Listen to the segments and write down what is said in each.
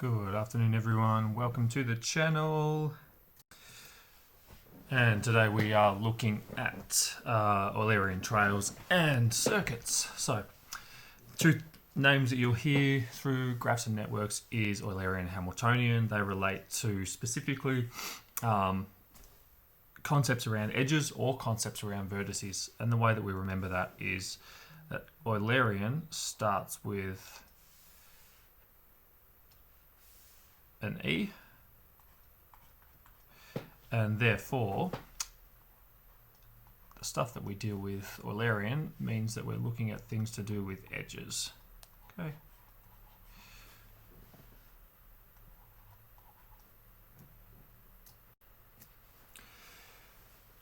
Good afternoon everyone, welcome to the channel. And today we are looking at Eularian Trails and Circuits. So, two names that you'll hear through graphs and networks is Eularian and Hamiltonian. They relate to specifically concepts around edges or concepts around vertices. And the way that we remember that is that Eularian starts with an E, and therefore the stuff that we deal with Eularian means that we're looking at things to do with edges. Okay.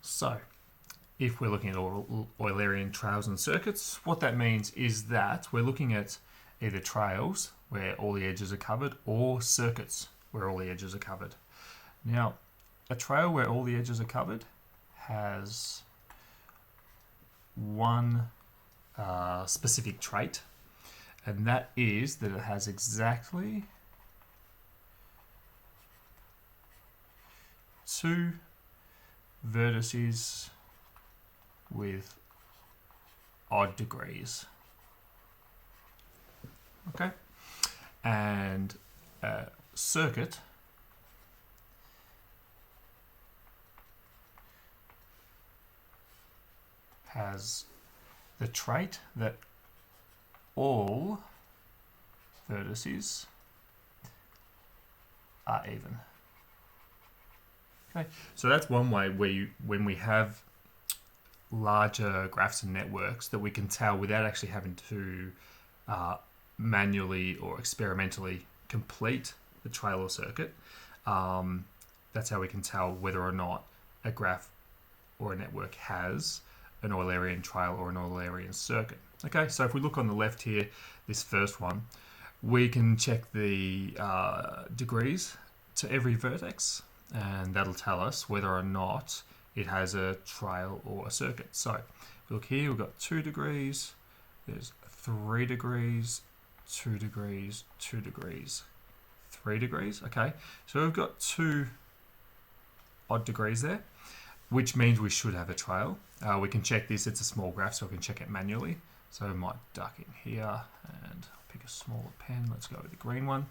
So if we're looking at Eularian trails and circuits, what that means is that we're looking at either trails where all the edges are covered or circuits where all the edges are covered. Now, a trail where all the edges are covered has one specific trait, and that is that it has exactly two vertices with odd degrees. Okay, and a circuit has the trait that all vertices are even. Okay, so that's one way where when we have larger graphs and networks, that we can tell without actually having to manually or experimentally complete the trail or circuit. That's how we can tell whether or not a graph or a network has an Eularian trail or an Eularian circuit. Okay, so if we look on the left here, this first one, we can check the degrees to every vertex, and that'll tell us whether or not it has a trail or a circuit. So if we look here, we've got 2 degrees, there's 3 degrees, 2 degrees, 2 degrees, 3 degrees. Okay, so we've got 2 odd degrees there, which means we should have a trail. We can check this, it's a small graph, so we can check it manually. So I might duck in here and pick a smaller pen. Let's go with the green one.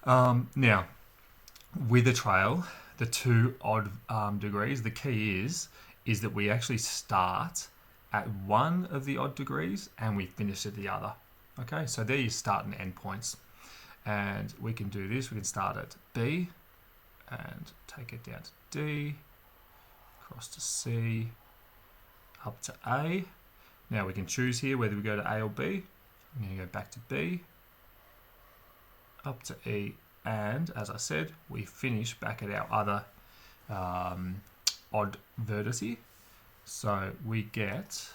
Now, with a trail, the 2 odd degrees, the key is that we actually start at one of the odd degrees and we finish at the other. Okay, so there you start and end points. And we can do this, we can start at B and take it down to D, across to C, up to A. Now we can choose here whether we go to A or B. I'm going to go back to B, up to E, and as I said, we finish back at our other odd vertice. So we get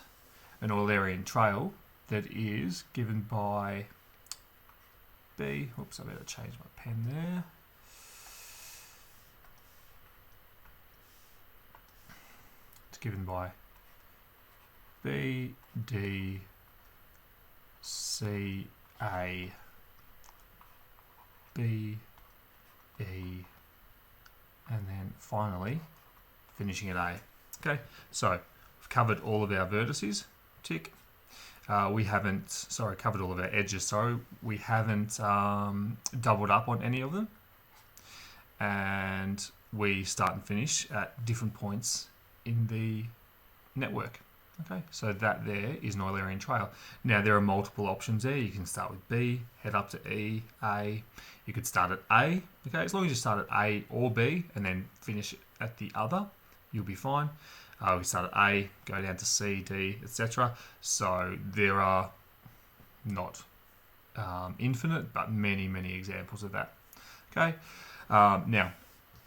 an Eularian trail that is given by B. Oops, I better change my pen there. It's given by B, D, C, A, B, E, and then finally finishing at A. Okay, so we've covered all of our vertices, tick. We haven't, covered all of our edges, so we haven't doubled up on any of them. And we start and finish at different points in the network. Okay, so that there is an Eularian trail. Now there are multiple options there. You can start with B, head up to E, A. You could start at A. Okay, as long as you start at A or B and then finish at the other, you'll be fine. We start at A, go down to C, D, etc. So there are not infinite, but many, many examples of that. Okay, now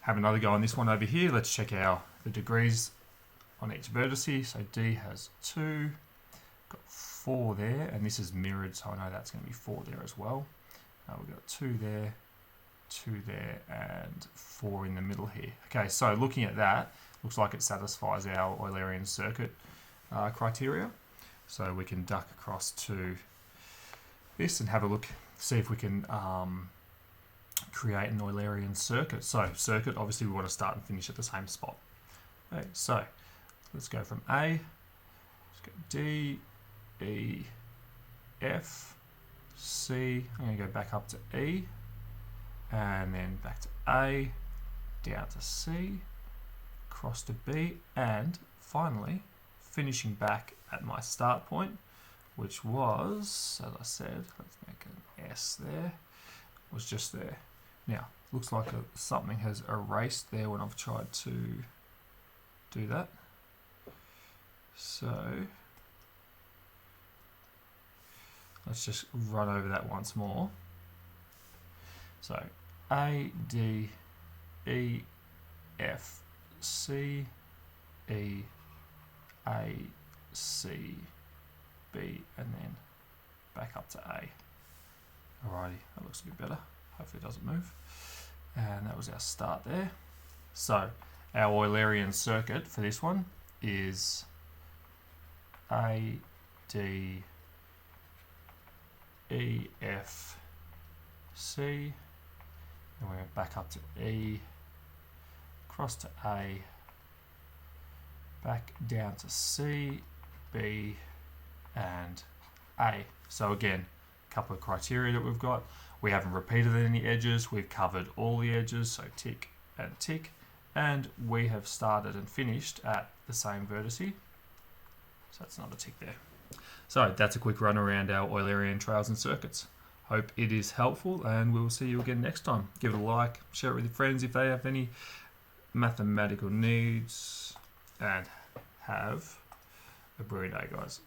have another go on this one over here. Let's check out the degrees on each vertice. So D has 2, got 4 there, and this is mirrored, so I know that's going to be 4 there as well. We've got 2 there, 2 there, and 4 in the middle here. Okay, so looking at that, looks like it satisfies our Eularian circuit criteria. So we can duck across to this and have a look, see if we can create an Eularian circuit. So circuit, obviously we want to start and finish at the same spot. Okay, so let's go from A, let's go D, E, F, C. I'm going to go back up to E, and then back to A, down to C, across to B, and finally finishing back at my start point, which was, as I said, let's make an S there, was just there. Now, looks like something has erased there when I've tried to do that. So let's just run over that once more. So A, D, E, F, C, E, A, C, B, and then back up to A. Alrighty, that looks a bit better. Hopefully it doesn't move. And that was our start there. So our Eularian circuit for this one is A, D, E, F, C, and we're back up to E, across to A, back down to C, B, and A. So again, a couple of criteria that we've got. We haven't repeated any edges, we've covered all the edges, so tick and tick, and we have started and finished at the same vertice. So that's another tick there. So that's a quick run around our Eularian Trails and Circuits. Hope it is helpful, and we'll see you again next time. Give it a like, share it with your friends if they have any mathematical needs, and have a brilliant day, guys.